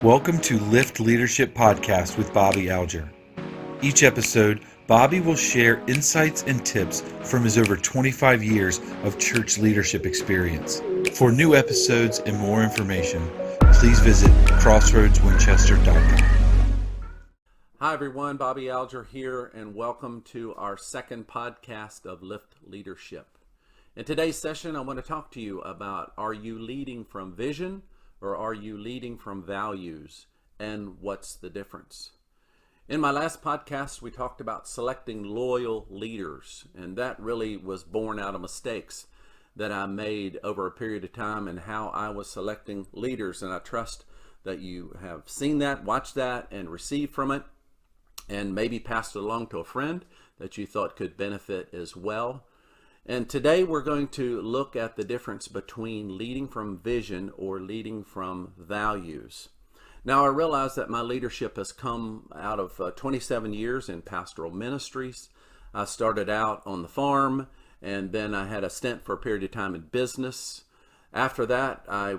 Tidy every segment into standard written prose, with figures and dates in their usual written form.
Welcome to Lift Leadership Podcast with Bobby Alger. Each episode, Bobby will share insights and tips from his over 25 years of church leadership experience. For new episodes and more information, please visit crossroadswinchester.com. Hi everyone, Bobby Alger here, and welcome to our second podcast of Lift Leadership. In today's session, I want to talk to you about, are you leading from vision or are you leading from values, and what's the difference? In my last podcast, we talked about selecting loyal leaders, and that really was born out of mistakes that I made over a period of time and how I was selecting leaders. And I trust that you have seen that, watched that, and received from it, and maybe passed it along to a friend that you thought could benefit as well. And today we're going to look at the difference between leading from vision or leading from values. Now, I realize that my leadership has come out of 27 years in pastoral ministries. I started out on the farm, and then I had a stint for a period of time in business. After that, I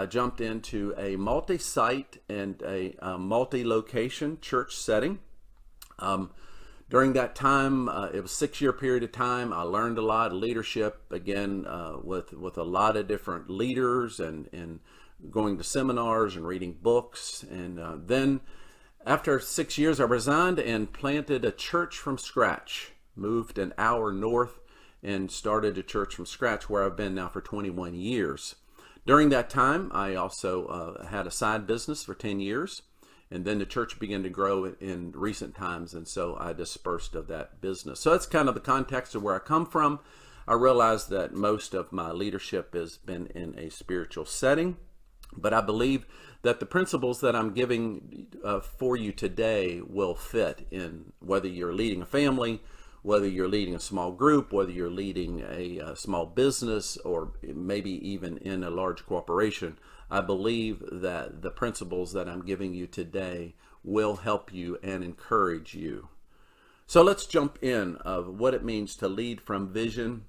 jumped into a multi-site and a multi-location church setting. During that time, it was a 6-year period of time. I learned a lot of leadership, again, with a lot of different leaders and going to seminars and reading books. And then after 6 years, I resigned and planted a church from scratch, moved an hour north and started a church from scratch where I've been now for 21 years. During that time, I also had a side business for 10 years. And then the church began to grow in recent times, and so I dispersed of that business. So that's kind of the context of where I come from. I realize that most of my leadership has been in a spiritual setting, but I believe that the principles that I'm giving for you today will fit in whether you're leading a family, whether you're leading a small group, whether you're leading a small business, or maybe even in a large corporation. I believe that the principles that I'm giving you today will help you and encourage you. So let's jump in of what it means to lead from vision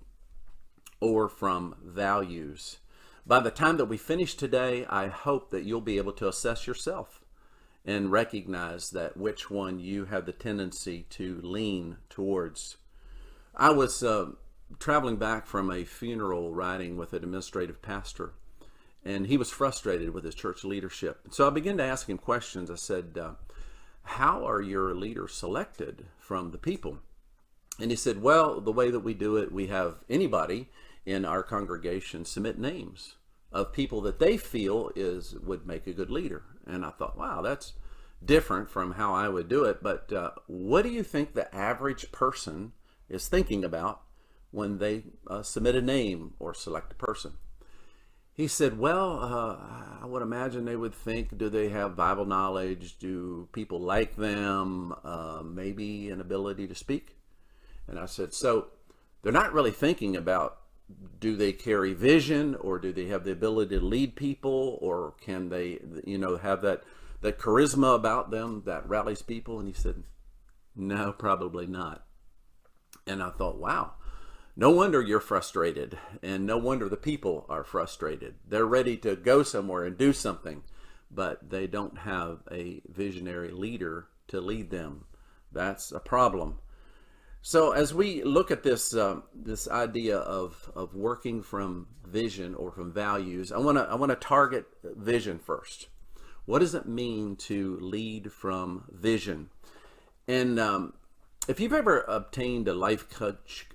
or from values. By the time that we finish today, I hope that you'll be able to assess yourself and recognize that which one you have the tendency to lean towards. I was traveling back from a funeral riding with an administrative pastor, and he was frustrated with his church leadership. So I began to ask him questions. I said, how are your leaders selected from the people? And he said, well, the way that we do it, we have anybody in our congregation submit names of people that they feel would make a good leader. And I thought, wow, that's different from how I would do it. But what do you think the average person is thinking about when they submit a name or select a person? He said, well, I would imagine they would think, do they have Bible knowledge? Do people like them? Maybe an ability to speak? And I said, so they're not really thinking about, do they carry vision, or do they have the ability to lead people, or can they, have that charisma about them that rallies people? And he said, no, probably not. And I thought, wow. No wonder you're frustrated, and no wonder the people are frustrated. They're ready to go somewhere and do something, but they don't have a visionary leader to lead them. That's a problem. So as we look at this idea of working from vision or from values, I want to target vision first. What does it mean to lead from vision? And if you've ever obtained a life coach,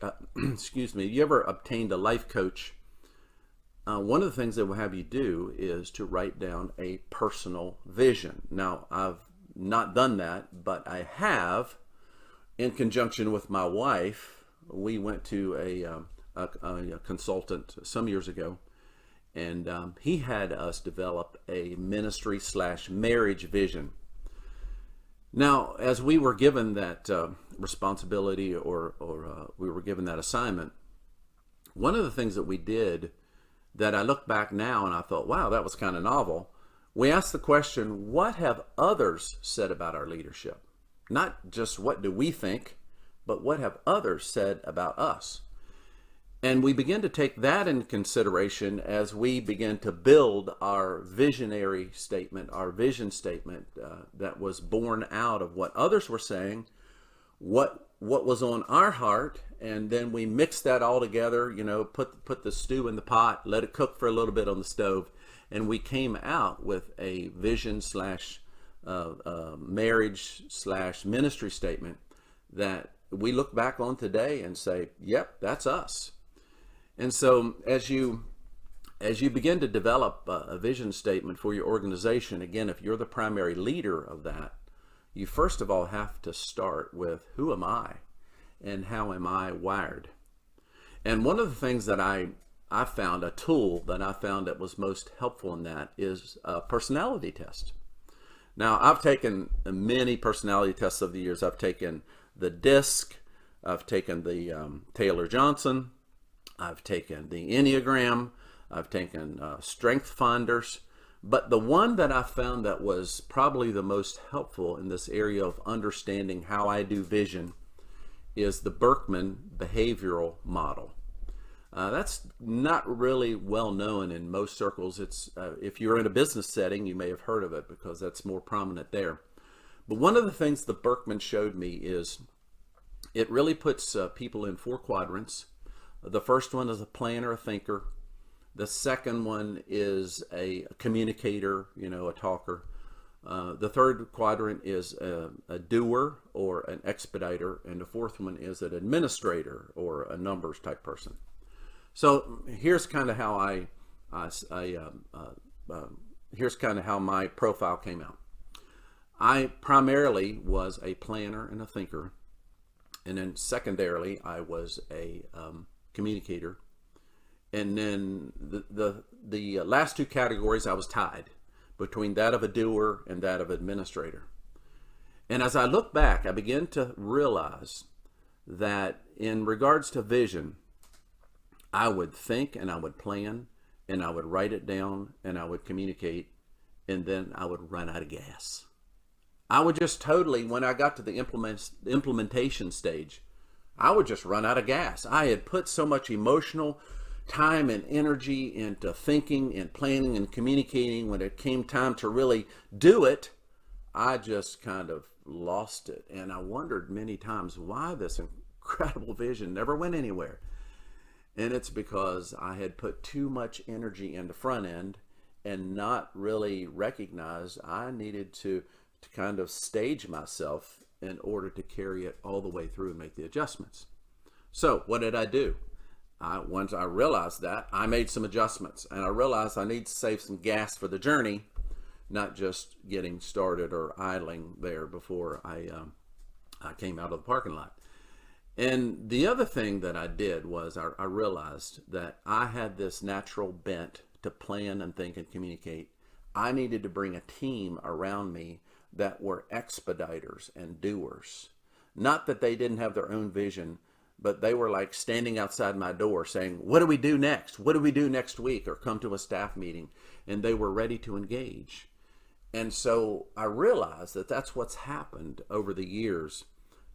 one of the things they will have you do is to write down a personal vision. Now, I've not done that, but I have, in conjunction with my wife. We went to a consultant some years ago, and he had us develop a ministry/marriage vision. Now, as we were given that responsibility or we were given that assignment, one of the things that we did that I look back now and I thought, wow, that was kind of novel. We asked the question, what have others said about our leadership? Not just what do we think, but what have others said about us? And we begin to take that into consideration as we begin to build our visionary statement, our vision statement that was born out of what others were saying, what was on our heart, and then we mix that all together, put the stew in the pot, let it cook for a little bit on the stove, and we came out with a vision slash marriage slash ministry statement that we look back on today and say, yep, that's us. And so as you begin to develop a vision statement for your organization, again, if you're the primary leader of that, you first of all have to start with, who am I and how am I wired? And one of the things that I found, a tool that I found that was most helpful in that, is a personality test. Now, I've taken many personality tests over the years. I've taken the DISC, I've taken the Taylor-Johnson, I've taken the Enneagram, I've taken Strength Finders, but the one that I found that was probably the most helpful in this area of understanding how I do vision is the Berkman behavioral model. That's not really well known in most circles. It's if you're in a business setting, you may have heard of it because that's more prominent there. But one of the things that Berkman showed me is it really puts people in 4 quadrants. The first one is a planner, a thinker. The second one is a communicator, a talker. The third quadrant is a doer or an expediter. And the fourth one is an administrator or a numbers type person. So here's kind of how here's kind of how my profile came out. I primarily was a planner and a thinker. And then secondarily, I was a communicator, and then the last 2 categories I was tied between that of a doer and that of administrator. And as I look back, I begin to realize that in regards to vision, I would think and I would plan and I would write it down and I would communicate, and then I would run out of gas. I would just totally, when I got to the implementation stage, I would just run out of gas. I had put so much emotional time and energy into thinking and planning and communicating. When it came time to really do it, I just kind of lost it. And I wondered many times why this incredible vision never went anywhere. And it's because I had put too much energy in the front end and not really recognized I needed to kind of stage myself in order to carry it all the way through and make the adjustments. So what did I do? Once I realized that, I made some adjustments, and I realized I need to save some gas for the journey, not just getting started or idling there before I came out of the parking lot. And the other thing that I did was I realized that I had this natural bent to plan and think and communicate. I needed to bring a team around me that were expediters and doers. Not that they didn't have their own vision, but they were like standing outside my door saying, what do we do next? What do we do next week? Or come to a staff meeting, and they were ready to engage. And so I realized that that's what's happened over the years,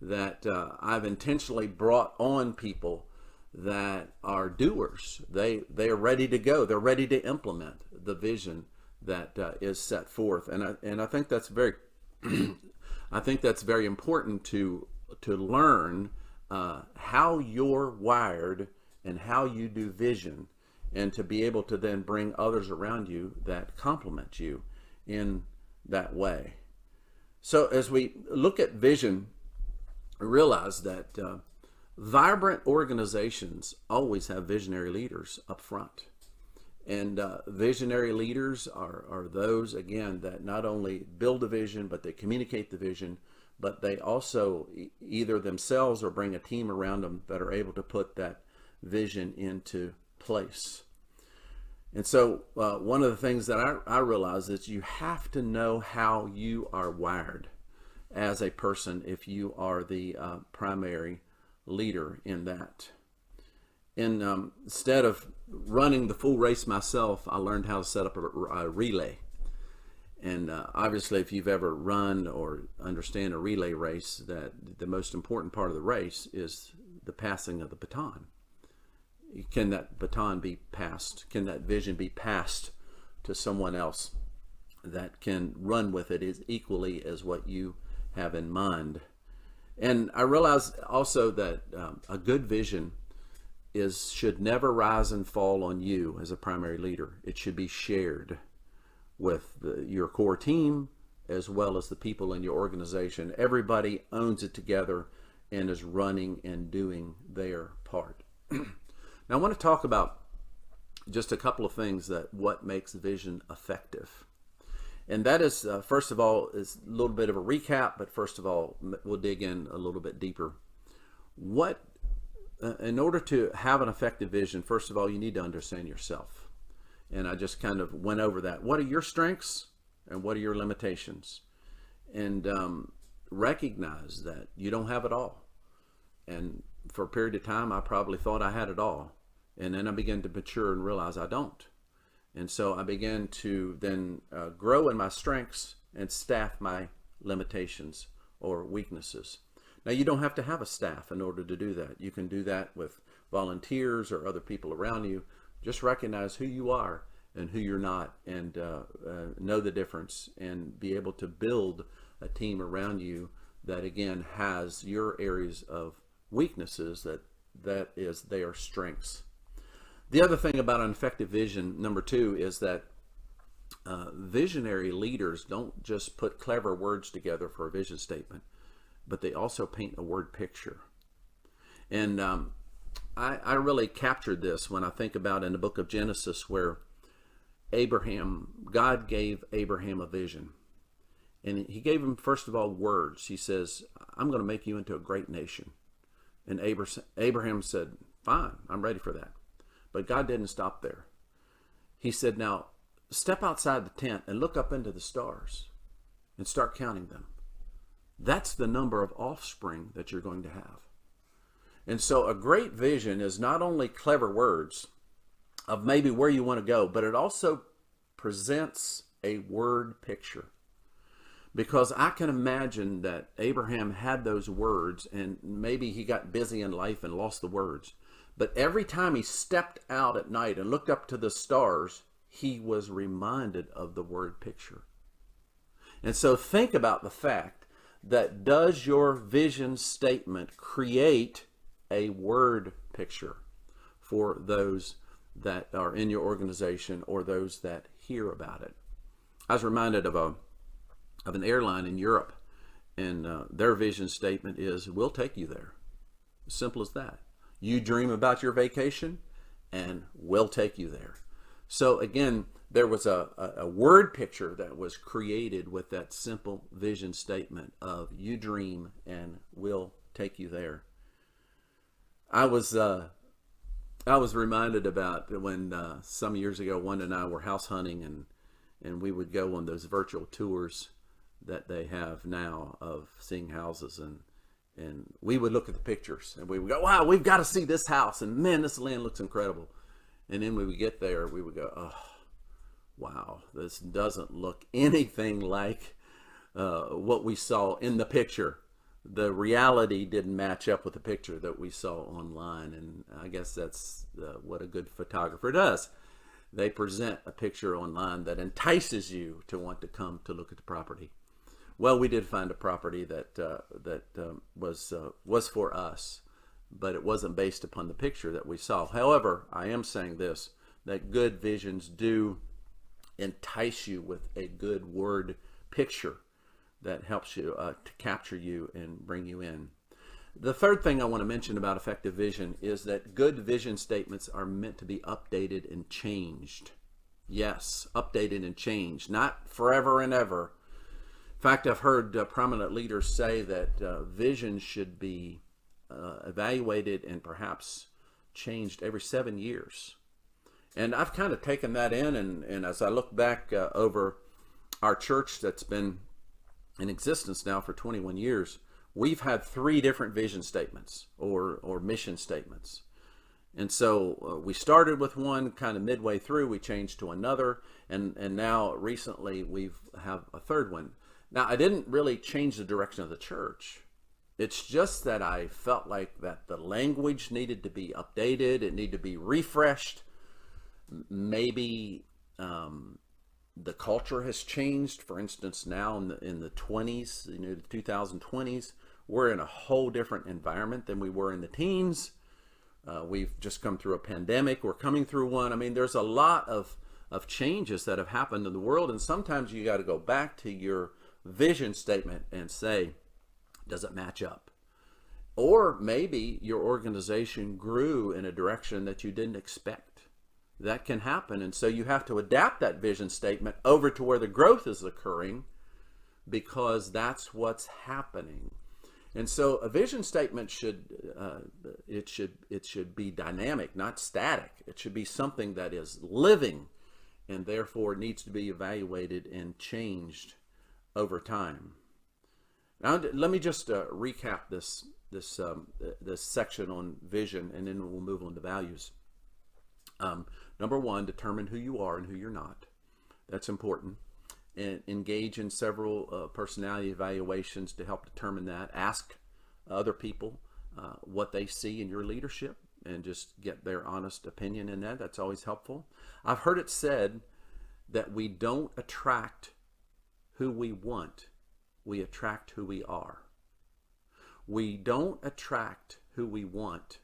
that I've intentionally brought on people that are doers. They are ready to go. They're ready to implement the vision that is set forth. And I think that's very I think that's very important to learn how you're wired and how you do vision, and to be able to then bring others around you that complement you in that way. So as we look at vision, realize that vibrant organizations always have visionary leaders up front. And visionary leaders are those, again, that not only build a vision, but they communicate the vision, but they also either themselves or bring a team around them that are able to put that vision into place. And so one of the things that I realize is you have to know how you are wired as a person if you are the primary leader in that. And instead of running the full race myself, I learned how to set up a relay. And obviously, if you've ever run or understand a relay race, that the most important part of the race is the passing of the baton. can that baton be passed? Can that vision be passed to someone else that can run with it as equally as what you have in mind? And I realize also that a good vision should never rise and fall on you as a primary leader. It should be shared with your core team as well as the people in your organization. Everybody owns it together and is running and doing their part. Now I want to talk about just a couple of things that what makes vision effective. And that is, first of all, is a little bit of a recap, but first of all, we'll dig in a little bit deeper. In order to have an effective vision, first of all, you need to understand yourself. And I just kind of went over that. What are your strengths and what are your limitations? And recognize that you don't have it all. And for a period of time, I probably thought I had it all. And then I began to mature and realize I don't. And so I began to then grow in my strengths and staff my limitations or weaknesses. Now, you don't have to have a staff in order to do that. You can do that with volunteers or other people around you. Just recognize who you are and who you're not, and know the difference, and be able to build a team around you that, again, has your areas of weaknesses that is their strengths. The other thing about an effective vision, number two, is that visionary leaders don't just put clever words together for a vision statement, but they also paint a word picture. And I really captured this when I think about in the book of Genesis, where God gave Abraham a vision. And he gave him, first of all, words. He says, I'm going to make you into a great nation. And Abraham said, fine, I'm ready for that. But God didn't stop there. He said, now step outside the tent and look up into the stars and start counting them. That's the number of offspring that you're going to have. And so a great vision is not only clever words of maybe where you want to go, but it also presents a word picture. Because I can imagine that Abraham had those words, and maybe he got busy in life and lost the words. But every time he stepped out at night and looked up to the stars, he was reminded of the word picture. And so think about the fact that, does your vision statement create a word picture for those that are in your organization or those that hear about it? I was reminded of an airline in Europe, and their vision statement is, we'll take you there. As simple as that. You dream about your vacation, and we'll take you there. So again, there was a word picture that was created with that simple vision statement of, you dream and we'll take you there. I was reminded about when some years ago, Wanda and I were house hunting, and we would go on those virtual tours that they have now of seeing houses, and we would look at the pictures and we would go, wow, we've got to see this house, and man, this land looks incredible. And then when we get there, we would go, oh, wow, this doesn't look anything like what we saw in the picture. The reality didn't match up with the picture that we saw online. And I guess that's what a good photographer does. They present a picture online that entices you to want to come to look at the property. Well, we did find a property that was for us, but it wasn't based upon the picture that we saw. However, I am saying this, that good visions do entice you with a good word picture that helps you to capture you and bring you in. The third thing I want to mention about effective vision is that good vision statements are meant to be updated and changed. Yes, updated and changed, not forever and ever. In fact, I've heard prominent leaders say that vision should be evaluated and perhaps changed every 7 years. And I've kind of taken that in, and as I look back over our church that's been in existence now for 21 years, we've had 3 different vision statements or mission statements. And so we started with one, kind of midway through, we changed to another, and now recently we have a third one. Now, I didn't really change the direction of the church. It's just that I felt like that the language needed to be updated. It needed to be refreshed. Maybe the culture has changed. For instance, now in the 20s, the 2020s, we're in a whole different environment than we were in the teens. We've just come through a pandemic. We're coming through one. I mean, there's a lot of changes that have happened in the world, and sometimes you got to go back to your vision statement and say, does it match up? Or maybe your organization grew in a direction that you didn't expect. That can happen, and so you have to adapt that vision statement over to where the growth is occurring, because that's what's happening. And so a vision statement should be dynamic, not static. It should be something that is living, and therefore needs to be evaluated and changed over time. Now, let me just recap this section on vision, and then we'll move on to values. Number one, determine who you are and who you're not. That's important. And engage in several personality evaluations to help determine that. Ask other people what they see in your leadership, and just get their honest opinion in that. That's always helpful. I've heard it said that we don't attract who we want, we attract who we are. We don't attract who we want,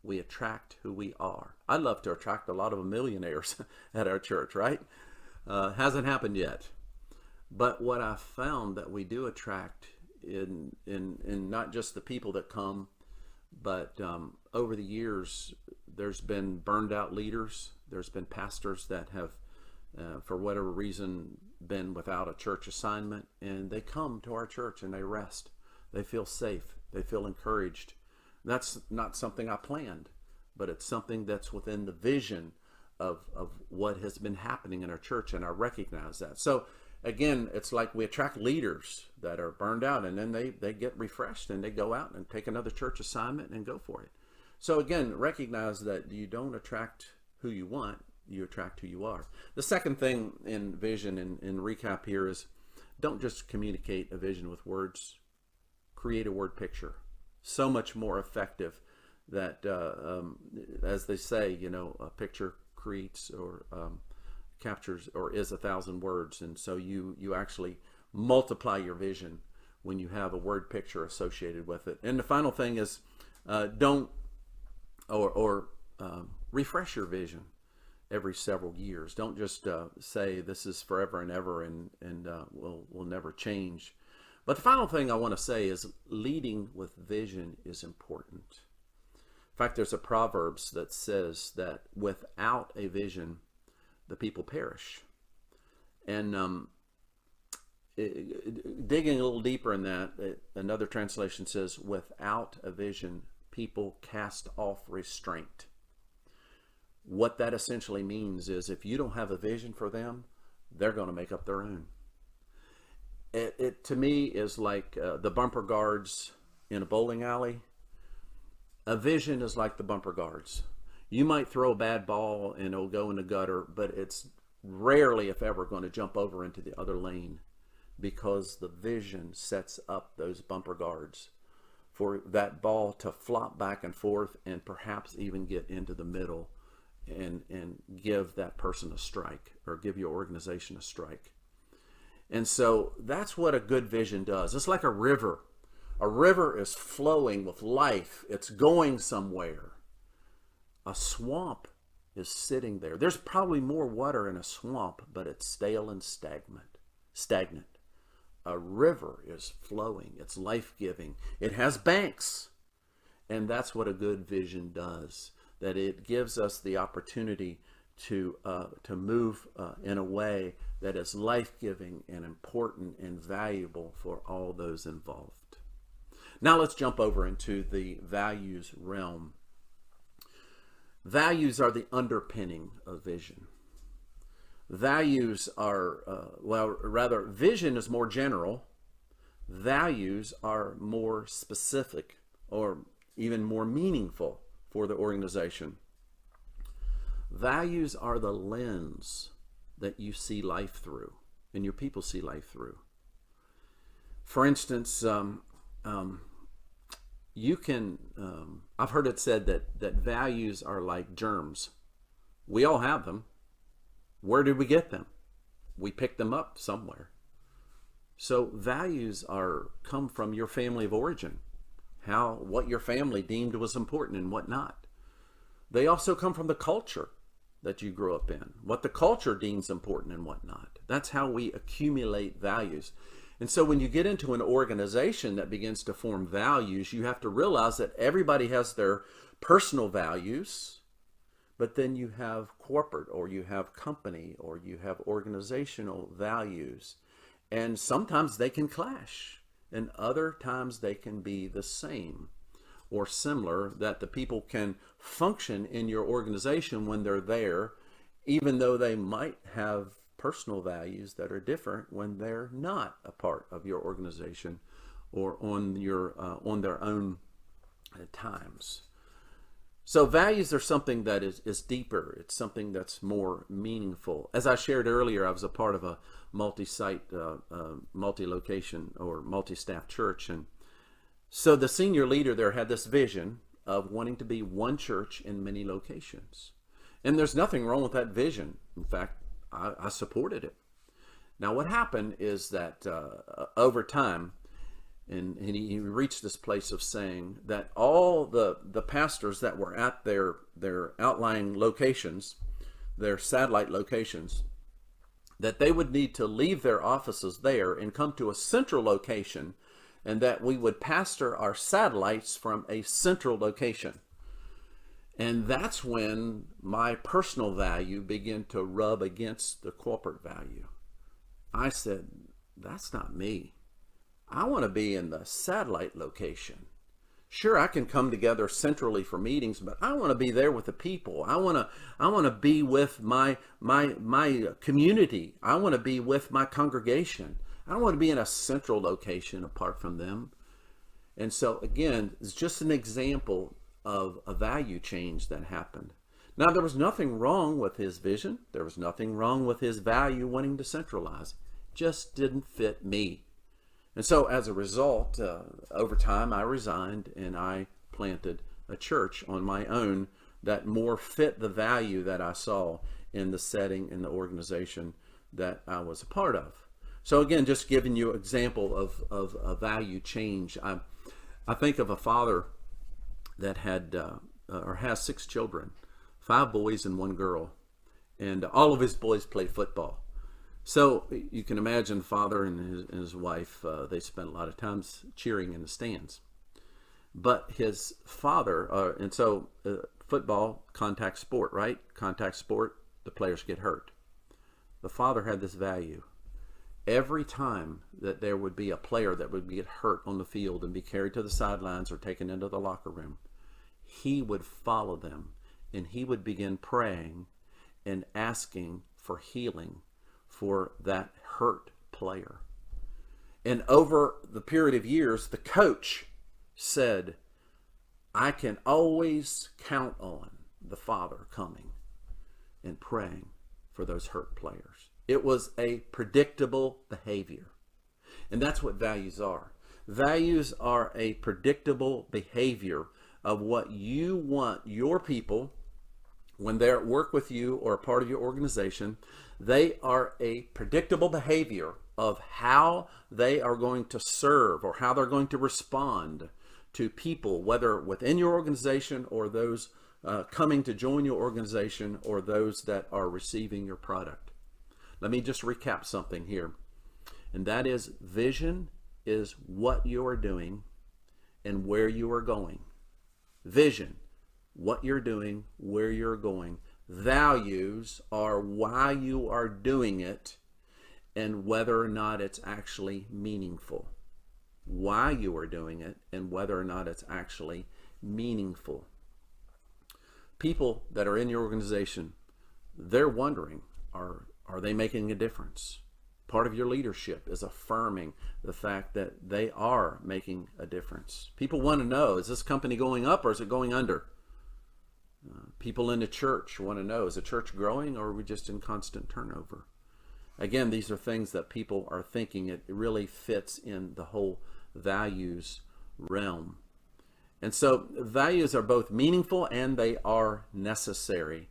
we attract who we are. I'd love to attract a lot of millionaires at our church, right? Hasn't happened yet. But what I've found that we do attract in not just the people that come, but over the years, there's been burned out leaders. There's been pastors that have, for whatever reason, been without a church assignment, and they come to our church and they rest. They feel safe. They feel encouraged. That's not something I planned, but it's something that's within the vision of what has been happening in our church, and I recognize that. So again, it's like we attract leaders that are burned out, and then they get refreshed and they go out and take another church assignment and go for it. So again, recognize that you don't attract who you want, you attract who you are. The second thing in vision, in recap here, is don't just communicate a vision with words, create a word picture. So much more effective that, as they say, a picture creates or captures or is 1,000 words. And so you actually multiply your vision when you have a word picture associated with it. And the final thing is refresh your vision every several years. Don't just say this is forever and ever and will never change. But the final thing I want to say is leading with vision is important. In fact, there's a Proverbs that says that without a vision, the people perish. And digging a little deeper in that, another translation says, without a vision, people cast off restraint. What that essentially means is if you don't have a vision for them, they're going to make up their own. It to me is like the bumper guards in a bowling alley. A vision is like the bumper guards. You might throw a bad ball and it'll go in the gutter, but it's rarely, if ever, going to jump over into the other lane, because the vision sets up those bumper guards for that ball to flop back and forth and perhaps even get into the middle and give that person a strike, or give your organization a strike. And so that's what a good vision does. It's like a river. A river is flowing with life. It's going somewhere. A swamp is sitting there. There's probably more water in a swamp, but it's stale and stagnant. A river is flowing. It's life-giving. It has banks. And that's what a good vision does. That it gives us the opportunity to move in a way that is life-giving and important and valuable for all those involved. Now let's jump over into the values realm. Values are the underpinning of vision. Values are, vision is more general. Values are more specific, or even more meaningful for the organization. Values are the lens that you see life through, and your people see life through. For instance, You can, I've heard it said that values are like germs. We all have them. Where did we get them? We picked them up somewhere. So values come from your family of origin, what your family deemed was important and what not. They also come from the culture that you grew up in, what the culture deems important and what not. That's how we accumulate values. And so when you get into an organization that begins to form values, you have to realize that everybody has their personal values, but then you have corporate, or you have company, or you have organizational values. And sometimes they can clash, and other times they can be the same or similar, that the people can function in your organization when they're there, even though they might have personal values that are different when they're not a part of your organization or on their own times. So values are something that is deeper. It's something that's more meaningful. As I shared earlier, I was a part of a multi-site, multi-location, or multi-staff church, and so the senior leader there had this vision of wanting to be one church in many locations. And there's nothing wrong with that vision. In fact, I supported it. Now what happened is that over time, and he reached this place of saying that all the pastors that were at their outlying locations, their satellite locations, that they would need to leave their offices there and come to a central location, and that we would pastor our satellites from a central location. And that's when my personal value began to rub against the corporate value. I said, that's not me. I want to be in the satellite location. Sure, I can come together centrally for meetings, but I want to be there with the people. I want to be with my community. I want to be with my congregation. I don't want to be in a central location apart from them. And so again, it's just an example of a value change that happened. Now, there was nothing wrong with his vision. There was nothing wrong with his value wanting to centralize. It just didn't fit me. And so as a result, over time, I resigned and I planted a church on my own that more fit the value that I saw in the setting and the organization that I was a part of. So again, just giving you an example of a value change. I think of a father that had or has 6 children, 5 boys and 1 girl, and all of his boys play football. So you can imagine father and his wife, they spent a lot of times cheering in the stands. But his father, and so football, contact sport, right? Contact sport, the players get hurt. The father had this value. Every time that there would be a player that would get hurt on the field and be carried to the sidelines or taken into the locker room, he would follow them and he would begin praying and asking for healing for that hurt player. And over the period of years, the coach said, I can always count on the father coming and praying for those hurt players. It was a predictable behavior. And that's what values are. Values are a predictable behavior of what you want your people, when they're at work with you or a part of your organization, they are a predictable behavior of how they are going to serve or how they're going to respond to people, whether within your organization or those coming to join your organization or those that are receiving your product. Let me just recap something here. And that is, vision is what you are doing and where you are going. Vision, what you're doing, where you're going. Values are why you are doing it and whether or not it's actually meaningful. Why you are doing it and whether or not it's actually meaningful. People that are in your organization, they're wondering, are they making a difference? Part of your leadership is affirming the fact that they are making a difference. People want to know, is this company going up or is it going under? People in the church want to know, is the church growing or are we just in constant turnover? Again, these are things that people are thinking. It really fits in the whole values realm. And so values are both meaningful and they are necessary.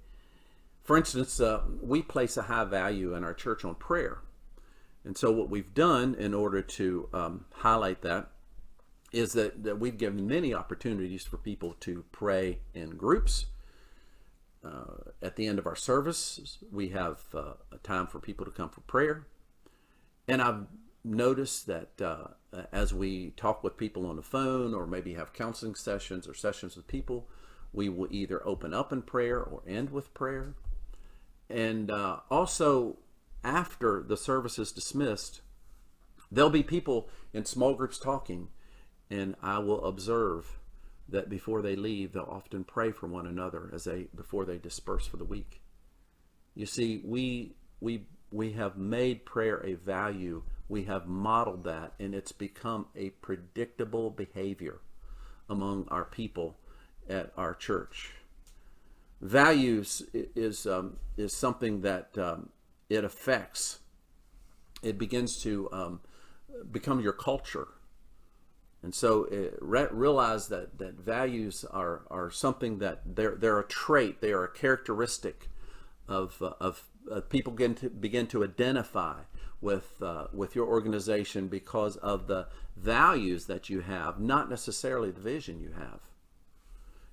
For instance, we place a high value in our church on prayer. And so what we've done in order to highlight that is that we've given many opportunities for people to pray in groups. At the end of our service, we have a time for people to come for prayer. And I've noticed that as we talk with people on the phone or maybe have counseling sessions or sessions with people, we will either open up in prayer or end with prayer. And also, after the service is dismissed, there'll be people in small groups talking, and I will observe that before they leave, they'll often pray for one another before they disperse for the week. You see, we have made prayer a value. We have modeled that, and it's become a predictable behavior among our people at our church. Values is something that it affects. It begins to become your culture. And so realize that values are something that they're a trait, they are a characteristic of people begin to identify with your organization because of the values that you have, not necessarily the vision you have.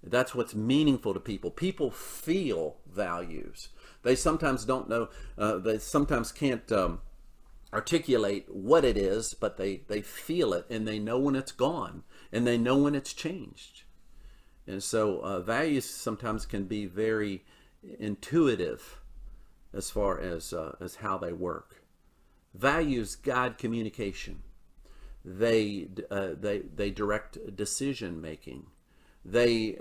That's what's meaningful to people. People feel values. They sometimes don't know, they sometimes can't articulate what it is, but they feel it, and they know when it's gone, and they know when it's changed. And so values sometimes can be very intuitive as far as how they work. Values guide communication. They direct decision making. They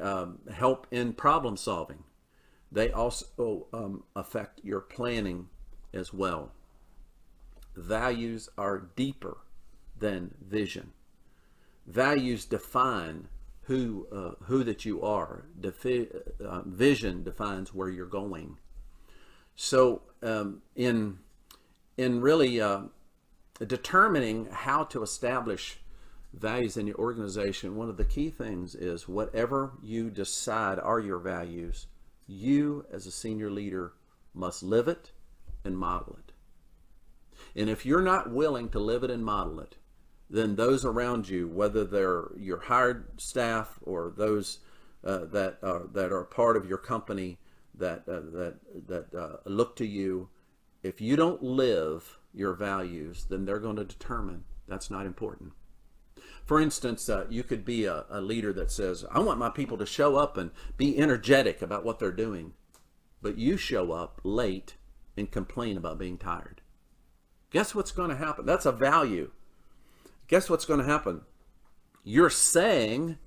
help in problem solving. They also affect your planning as well. Values are deeper than vision. Values define who that you are. Vision defines where you're going. So in really determining how to establish values in your organization, one of the key things is whatever you decide are your values, you as a senior leader must live it and model it. And if you're not willing to live it and model it, then those around you, whether they're your hired staff or those that are part of your company that look to you, if you don't live your values, then they're going to determine that's not important. For instance, you could be a leader that says, I want my people to show up and be energetic about what they're doing, but you show up late and complain about being tired. Guess what's going to happen? That's a value. Guess what's going to happen? You're saying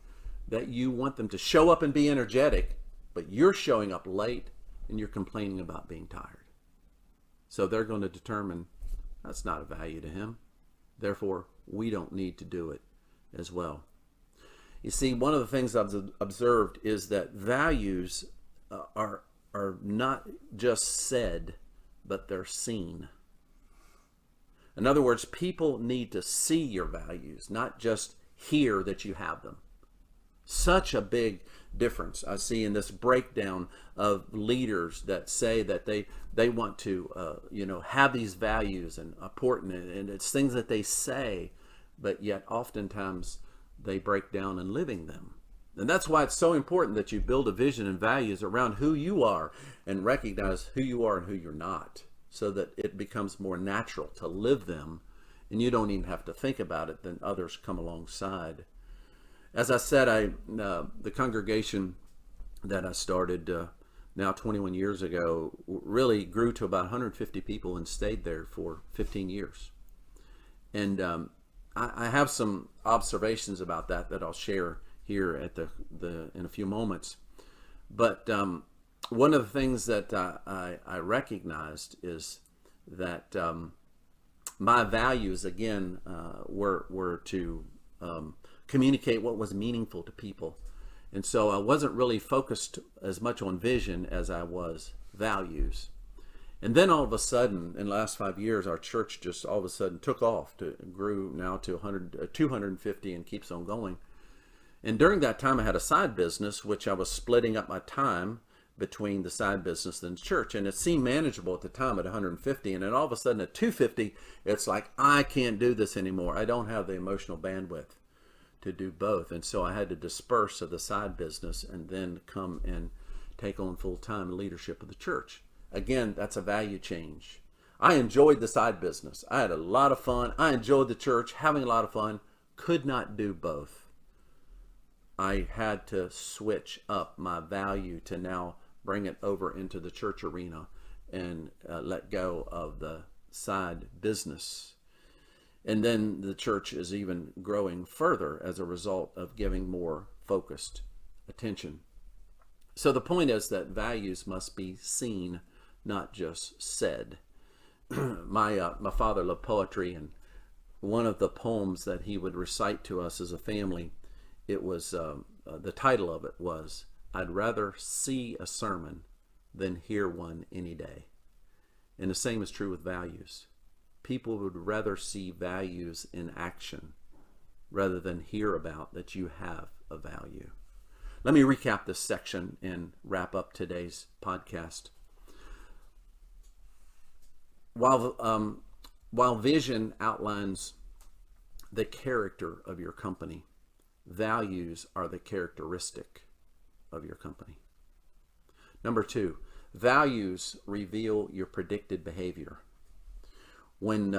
that you want them to show up and be energetic, but you're showing up late and you're complaining about being tired. So they're going to determine that's not a value to him. Therefore, we don't need to do it as well. You see, one of the things I've observed is that values are not just said, but they're seen. In other words, people need to see your values, not just hear that you have them. Such a big difference I see in this breakdown of leaders that say that they want to have these values and important, and it's things that they say, but yet oftentimes they break down in living them. And that's why it's so important that you build a vision and values around who you are and recognize who you are and who you're not, so that it becomes more natural to live them and you don't even have to think about it, then others come alongside. As I said, the congregation that I started now 21 years ago really grew to about 150 people and stayed there for 15 years. And I have some observations about that I'll share here at in a few moments. But one of the things that I recognized is that my values, again, were to communicate what was meaningful to people. And so I wasn't really focused as much on vision as I was values. And then all of a sudden, in the last 5 years, our church just all of a sudden took off, grew now to 250 and keeps on going. And during that time, I had a side business, which I was splitting up my time between the side business and the church. And it seemed manageable at the time at 150. And then all of a sudden at 250, it's like, I can't do this anymore. I don't have the emotional bandwidth to do both. And so I had to disperse of the side business and then come and take on full-time leadership of the church. Again, that's a value change. I enjoyed the side business. I had a lot of fun. I enjoyed the church, having a lot of fun. Could not do both. I had to switch up my value to now bring it over into the church arena and let go of the side business. And then the church is even growing further as a result of giving more focused attention. So the point is that values must be seen, not just said. My father loved poetry, and one of the poems that he would recite to us as a family, it was the title of it was, "I'd rather see a sermon than hear one any day." And the same is true with values. People would rather see values in action rather than hear about that you have a value. Let me recap this section and wrap up today's podcast. While vision outlines the character of your company, values are the characteristic of your company. Number 2, values reveal your predicted behavior. When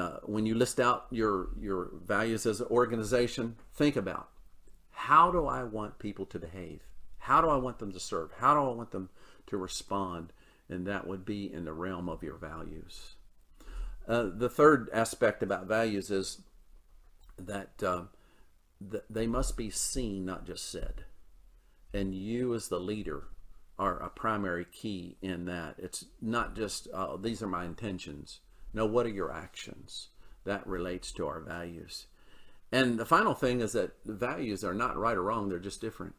you list out your values as an organization, think about, how do I want people to behave? How do I want them to serve? How do I want them to respond? And that would be in the realm of your values. The third aspect about values is that they must be seen, not just said. And you as the leader are a primary key in that. It's not just, these are my intentions. No, what are your actions? That relates to our values. And the final thing is that the values are not right or wrong, they're just different.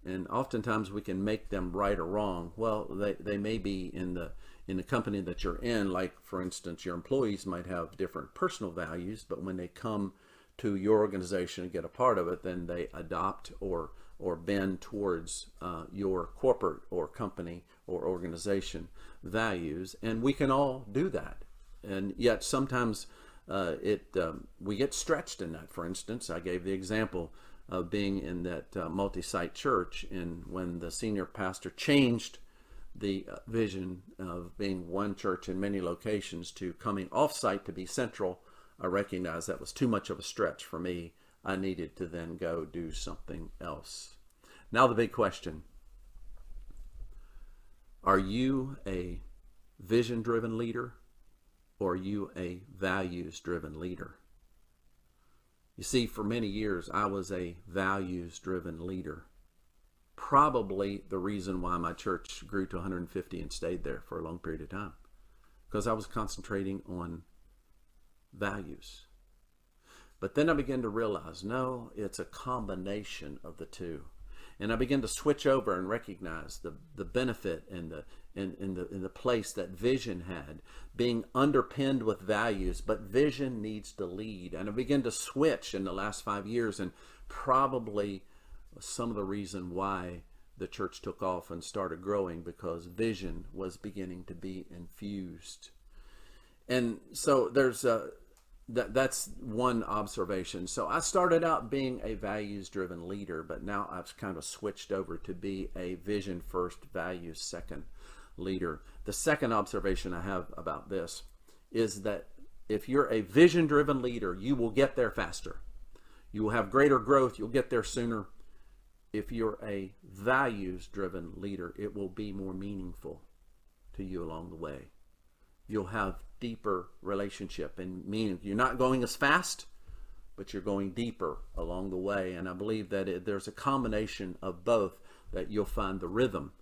And oftentimes we can make them right or wrong. Well, they may be in the company that you're in. Like, for instance, your employees might have different personal values, but when they come to your organization and get a part of it, then they adopt or bend towards your corporate or company or organization values. And we can all do that. And yet sometimes we get stretched in that. For instance, I gave the example of being in that multi-site church, and when the senior pastor changed the vision of being one church in many locations to coming off-site to be central, I recognized that was too much of a stretch for me. I needed to then go do something else. Now the big question: are you a vision-driven leader, or are you a values-driven leader? You see, for many years, I was a values-driven leader. Probably the reason why my church grew to 150 and stayed there for a long period of time, because I was concentrating on values. But then I began to realize, no, it's a combination of the two. And I began to switch over and recognize the benefit and the place that vision had, being underpinned with values, but vision needs to lead. And I began to switch in the last 5 years, and probably some of the reason why the church took off and started growing, because vision was beginning to be infused. And so that's one observation. So I started out being a values-driven leader, but now I've kind of switched over to be a vision first, values second leader. The second observation I have about this is that if you're a vision-driven leader, you will get there faster. You will have greater growth. You'll get there sooner. If you're a values-driven leader, it will be more meaningful to you along the way. You'll have deeper relationship and meaning. You're not going as fast, but you're going deeper along the way. And I believe that there's a combination of both, that you'll find the rhythm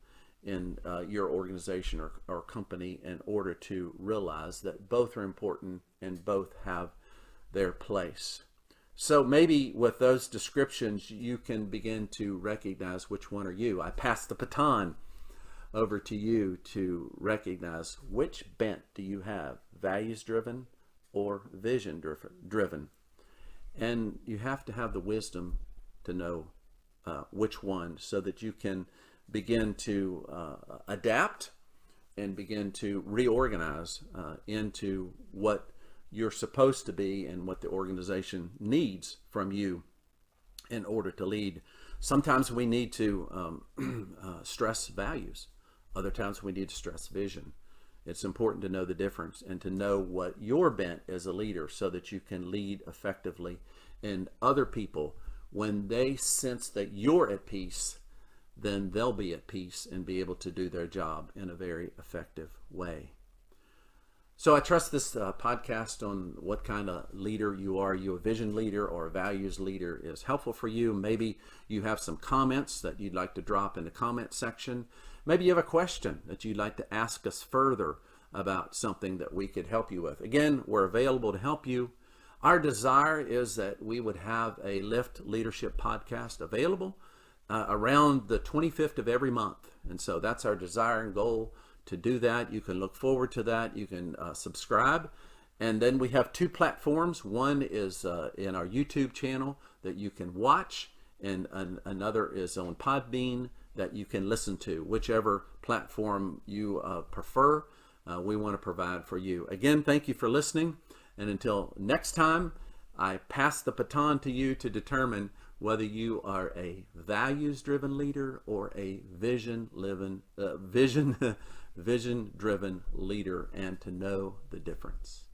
in your organization or company in order to realize that both are important and both have their place. So maybe with those descriptions, you can begin to recognize which one are you. I pass the baton over to you to recognize which bent do you have, values driven or vision driven. And you have to have the wisdom to know which one, so that you can begin to adapt and begin to reorganize into what you're supposed to be and what the organization needs from you in order to lead. Sometimes we need to stress values. Other times we need to stress vision. It's important to know the difference and to know what you're bent as a leader so that you can lead effectively. And other people, when they sense that you're at peace, then they'll be at peace and be able to do their job in a very effective way. So I trust this podcast on what kind of leader you are. You a vision leader or a values leader is helpful for you. Maybe you have some comments that you'd like to drop in the comment section. Maybe you have a question that you'd like to ask us further about something that we could help you with. Again, we're available to help you. Our desire is that we would have a Lift Leadership podcast available around the 25th of every month. And so that's our desire and goal to do that. You can look forward to that. You can subscribe. And then we have two platforms. One is in our YouTube channel that you can watch, and another is on Podbean that you can listen to. Whichever platform you prefer, we want to provide for you. Again, thank you for listening. And until next time, I pass the baton to you to determine whether you are a values-driven leader or a vision-driven leader, and to know the difference.